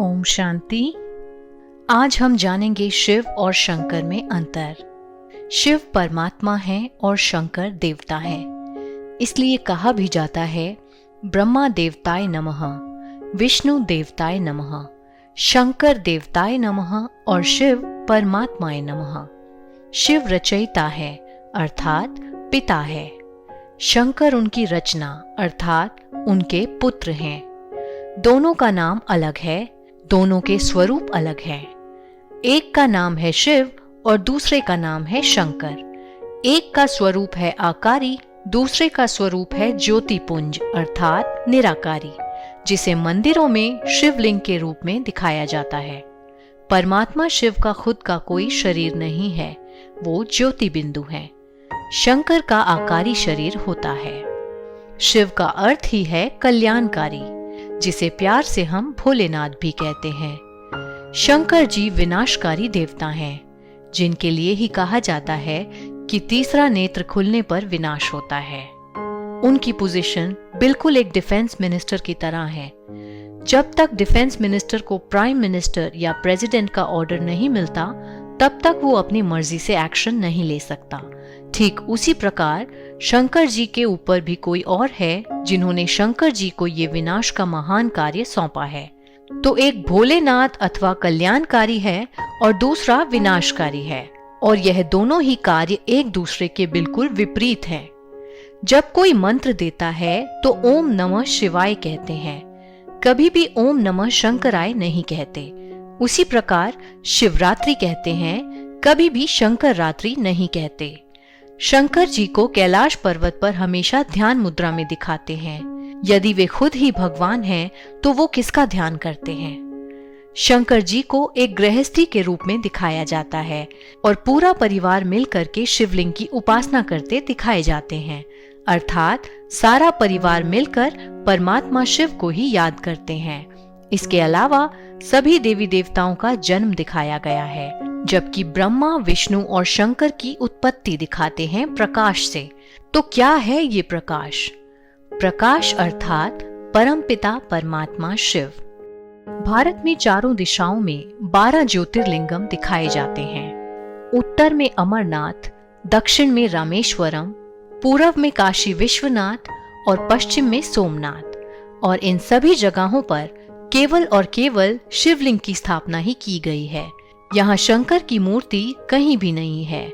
ओम शांति। आज हम जानेंगे शिव और शंकर में अंतर। शिव परमात्मा है और शंकर देवता है। इसलिए कहा भी जाता है ब्रह्मा देवताय नमः, विष्णु देवताय नमः, शंकर देवताय नमः और शिव परमात्माय नमः। शिव रचयिता है अर्थात पिता है। शंकर उनकी रचना अर्थात उनके पुत्र हैं। दोनों का नाम अलग है, दोनों के स्वरूप अलग हैं। एक का नाम है शिव और दूसरे का नाम है शंकर। एक का स्वरूप है आकारी, दूसरे का स्वरूप है ज्योतिपुंज अर्थात निराकारी, जिसे मंदिरों में शिवलिंग के रूप में दिखाया जाता है। परमात्मा शिव का खुद का कोई शरीर नहीं है, वो ज्योति बिंदु है। शंकर का आकारी शरीर होता है। शिव का अर्थ ही है कल्याणकारी, जिसे प्यार से हम भोलेनाथ भी कहते हैं। शंकर जी विनाशकारी देवता हैं, जिनके लिए ही कहा जाता है कि तीसरा नेत्र खुलने पर विनाश होता है। उनकी पोजीशन बिल्कुल एक डिफेंस मिनिस्टर की तरह है। जब तक डिफेंस मिनिस्टर को प्राइम मिनिस्टर या प्रेसिडेंट का ऑर्डर नहीं मिलता, तब तक वो अपनी मर्जी से एक्शन नहीं ले सकता। ठीक उसी प्रकार शंकर जी के ऊपर भी कोई और है जिन्होंने शंकर जी को ये विनाश का महान कार्य सौंपा है। तो एक भोलेनाथ अथवा कल्याणकारी है और दूसरा विनाशकारी है, और यह दोनों ही कार्य एक दूसरे के बिल्कुल विपरीत हैं। जब कोई मंत्र देता है तो ओम नमः शिवाय कहते हैं, कभी भी ओम नमः शंकराय नहीं कहते। उसी प्रकार शिवरात्रि कहते हैं, कभी भी शंकर रात्रि नहीं कहते। शंकर जी को कैलाश पर्वत पर हमेशा ध्यान मुद्रा में दिखाते हैं। यदि वे खुद ही भगवान हैं, तो वो किसका ध्यान करते हैं? शंकर जी को एक गृहस्थी के रूप में दिखाया जाता है और पूरा परिवार मिलकर के शिवलिंग की उपासना करते दिखाए जाते हैं, अर्थात सारा परिवार मिलकर परमात्मा शिव को ही याद करते हैं। इसके अलावा सभी देवी देवताओं का जन्म दिखाया गया है, जबकि ब्रह्मा, विष्णु और शंकर की उत्पत्ति दिखाते हैं प्रकाश से। तो क्या है ये प्रकाश? प्रकाश अर्थात परमपिता परमात्मा शिव। भारत में चारों दिशाओं में 12 ज्योतिर्लिंगम दिखाए जाते हैं। उत्तर में अमरनाथ, दक्षिण में रामेश्वरम, पूर्व में काशी विश्वनाथ और पश्चिम में सोमनाथ। और इन सभी जगहों पर केवल और केवल शिवलिंग की स्थापना ही की गई है। यहाँ शंकर की मूर्ति कहीं भी नहीं है।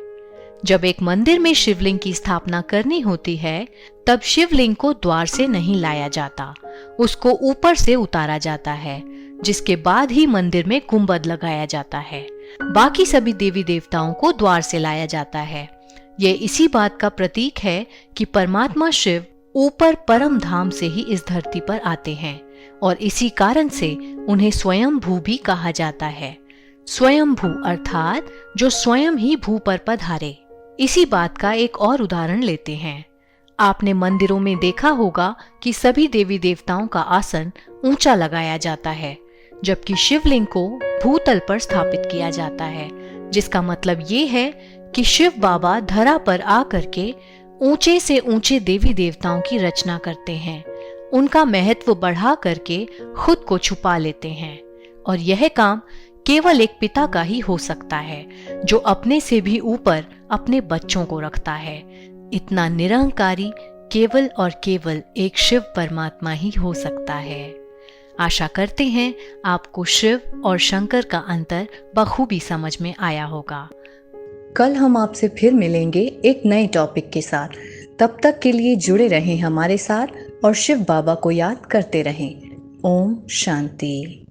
जब एक मंदिर में शिवलिंग की स्थापना करनी होती है, तब शिवलिंग को द्वार से नहीं लाया जाता, उसको ऊपर से उतारा जाता है, जिसके बाद ही मंदिर में गुंबद लगाया जाता है। बाकी सभी देवी देवताओं को द्वार से लाया जाता है। ये इसी बात का प्रतीक है कि परमात्मा शिव ऊपर परम धाम से ही इस धरती पर आते हैं, और इसी कारण से उन्हें स्वयंभू भी कहा जाता है। स्वयंभू अर्थात जो स्वयं ही भू पर पधारे। इसी बात का एक और उदाहरण लेते हैं। आपने मंदिरों में देखा होगा कि सभी देवी देवताओं का आसन ऊंचा लगाया जाता है, जबकि शिवलिंग को भूतल पर स्थापित किया जाता है, जिसका मतलब ये है कि शिव बाबा धरा पर आकर के ऊंचे से ऊंचे देवी देवताओं की रचना करते हैं, उनका महत्व बढ़ा करके खुद को छुपा लेते हैं। और यह काम केवल एक पिता का ही हो सकता है, जो अपने से भी ऊपर अपने बच्चों को रखता है। इतना निरंकारी केवल और केवल एक शिव परमात्मा ही हो सकता है। आशा करते हैं आपको शिव और शंकर का अंतर बखूबी समझ में आया होगा। कल हम आपसे फिर मिलेंगे एक नए टॉपिक के साथ। तब तक के लिए जुड़े रहें हमारे साथ और शिव बाबा को याद करते रहें। ओम शांति।